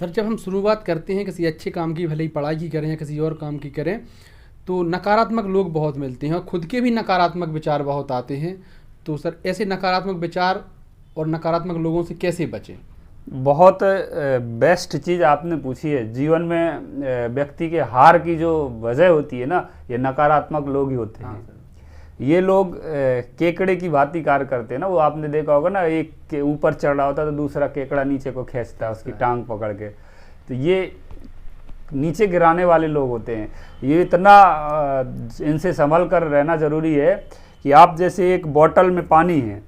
Sir जब हम शुरुआत करते हैं किसी अच्छे काम की, भले ही पढ़ाई की करें या किसी और काम की करें, तो नकारात्मक लोग बहुत मिलते हैं और खुद के भी नकारात्मक विचार बहुत आते हैं। तो सर ऐसे नकारात्मक विचार और नकारात्मक लोगों से कैसे बचें? बहुत बेस्ट चीज़ आपने पूछी है। जीवन में व्यक्ति के हार की जो वजह होती है ना, ये नकारात्मक लोग ही होते हैं। ये लोग केकड़े की भांति कार्य करते हैं ना। वो आपने देखा होगा ना, एक के ऊपर चढ़ रहा होता है तो दूसरा केकड़ा नीचे को खींचता है उसकी टांग पकड़ के। तो ये नीचे गिराने वाले लोग होते हैं। ये इतना इनसे संभल कर रहना ज़रूरी है कि आप जैसे एक बोतल में पानी है,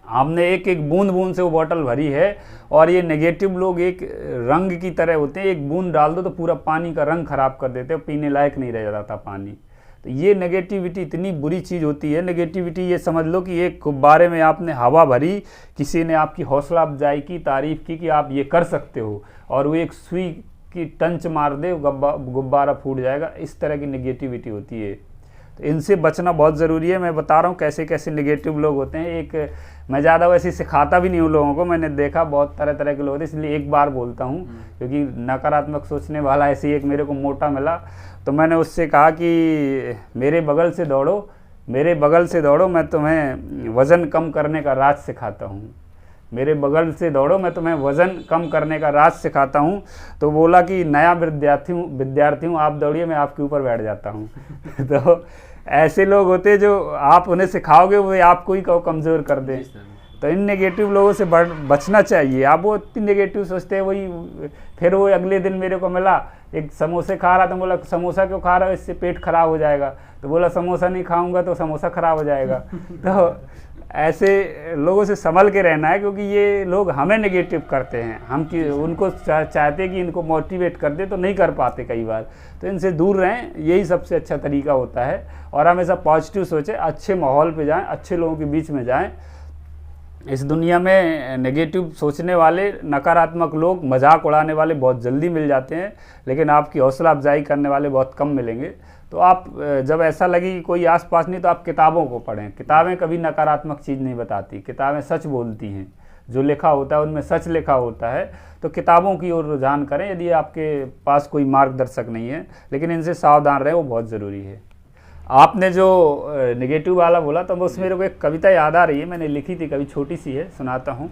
हमने एक एक बूंद बूंद से वो बोतल भरी है, और ये नेगेटिव लोग एक रंग की तरह होते हैं। एक बूंद डाल दो तो पूरा पानी का रंग खराब कर देते हैं, पीने लायक नहीं रह जाता पानी। तो ये नेगेटिविटी इतनी बुरी चीज़ होती है। नेगेटिविटी ये समझ लो कि एक गुब्बारे में आपने हवा भरी, किसी ने आपकी हौसला अफजाई की, तारीफ़ की कि आप ये कर सकते हो, और वो एक सुई की टंच मार दे, गुब्बारा फूट जाएगा। इस तरह की नेगेटिविटी होती है। तो इनसे बचना बहुत ज़रूरी है। मैं बता रहा हूँ कैसे कैसे नेगेटिव लोग होते हैं। मैं ज़्यादा वैसे सिखाता भी नहीं हूँ लोगों को, मैंने देखा बहुत तरह तरह के लोग होते हैं, इसलिए एक बार बोलता हूँ। क्योंकि नकारात्मक सोचने वाला ऐसे ही एक मेरे को मोटा मिला, तो मैंने उससे कहा कि मेरे बगल से दौड़ो, मेरे बगल से दौड़ो, मैं तुम्हें वज़न कम करने का राज सिखाता हूँ। मेरे बगल से दौड़ो, मैं तुम्हें वज़न कम करने का राज सिखाता हूँ। तो बोला कि नया विद्यार्थी हूँ, आप दौड़िए, मैं आपके ऊपर बैठ जाता हूँ। तो ऐसे लोग होते हैं जो आप उन्हें सिखाओगे वो आपको ही कमज़ोर कर दें। तो इन नेगेटिव लोगों से बचना चाहिए। आप वो इतनी नेगेटिव सोचते हैं, वही फिर वो अगले दिन मेरे को मिला, एक समोसे खा रहा था। बोला समोसा क्यों खा रहा है, इससे पेट खराब हो जाएगा। तो बोला समोसा नहीं खाऊंगा तो समोसा खराब हो जाएगा। तो ऐसे लोगों से संभल के रहना है, क्योंकि ये लोग हमें नेगेटिव करते हैं। हम कि उनको चाहते कि इनको मोटिवेट कर दे, तो नहीं कर पाते कई बार। तो इनसे दूर रहें, यही सबसे अच्छा तरीका होता है। और हमेशा पॉजिटिव सोचें, अच्छे माहौल पे जाएं, अच्छे लोगों के बीच में जाएं। इस दुनिया में नेगेटिव सोचने वाले, नकारात्मक लोग, मजाक उड़ाने वाले बहुत जल्दी मिल जाते हैं, लेकिन आपकी हौसला अफजाई करने वाले बहुत कम मिलेंगे। तो आप जब ऐसा लगे कि कोई आसपास नहीं, तो आप किताबों को पढ़ें। किताबें कभी नकारात्मक चीज़ नहीं बताती, किताबें सच बोलती हैं। जो लिखा होता है उनमें सच लिखा होता है। तो किताबों की ओर रुझान करें यदि आपके पास कोई मार्गदर्शक नहीं है, लेकिन इनसे सावधान रहें, वो बहुत ज़रूरी है। आपने जो नेगेटिव वाला बोला, तो बस मेरे को एक कविता याद आ रही है, मैंने लिखी थी, कभी छोटी सी है, सुनाता हूँ।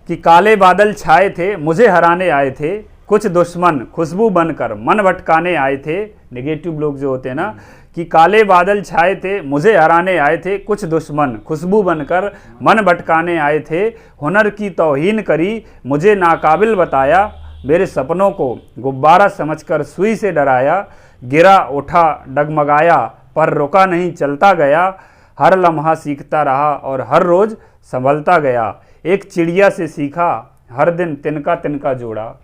कि काले बादल छाए थे, मुझे हराने आए थे, कुछ दुश्मन खुशबू बनकर मन भटकाने आए थे। नेगेटिव लोग जो होते हैं ना, कि काले बादल छाए थे, मुझे हराने आए थे, कुछ दुश्मन खुशबू बनकर मन भटकाने आए थे। हुनर की तौहीन करी, मुझे नाकाबिल बताया, मेरे सपनों को गुब्बारा समझकर सुई से डराया। गिरा उठा डगमगाया, पर रुका नहीं, चलता गया। हर लम्हा सीखता रहा और हर रोज़ संभलता गया। एक चिड़िया से सीखा, हर दिन तिनका तिनका जोड़ा।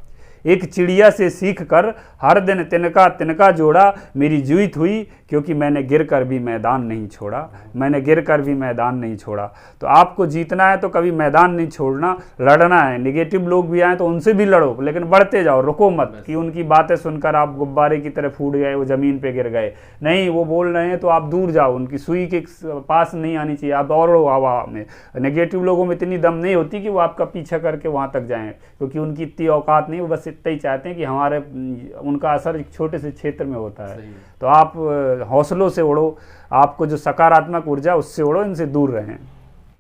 एक चिड़िया से सीख कर हर दिन तिनका तिनका जोड़ा। मेरी जीत हुई क्योंकि मैंने गिरकर भी मैदान नहीं छोड़ा, मैंने गिरकर भी मैदान नहीं छोड़ा। तो आपको जीतना है तो कभी मैदान नहीं छोड़ना, लड़ना है। नेगेटिव लोग भी आए तो उनसे भी लड़ो, लेकिन बढ़ते जाओ, रुको मत कि उनकी बातें सुनकर आप गुब्बारे की तरह फूट गए, वो ज़मीन पे गिर गए। नहीं, वो बोल रहे हैं तो आप दूर जाओ, उनकी सुई के पास नहीं आनी चाहिए, आप दौड़ो हवा में। नेगेटिव लोगों में इतनी दम नहीं होती कि वो आपका पीछा करके वहाँ तक जाएँ, क्योंकि उनकी इतनी औकात नहीं, वो बस इतना ही चाहते हैं कि हमारे उनका असर एक छोटे से क्षेत्र में होता है। तो आप हौसलों से उड़ो, आपको जो सकारात्मक ऊर्जा उससे उड़ो, इनसे दूर रहें।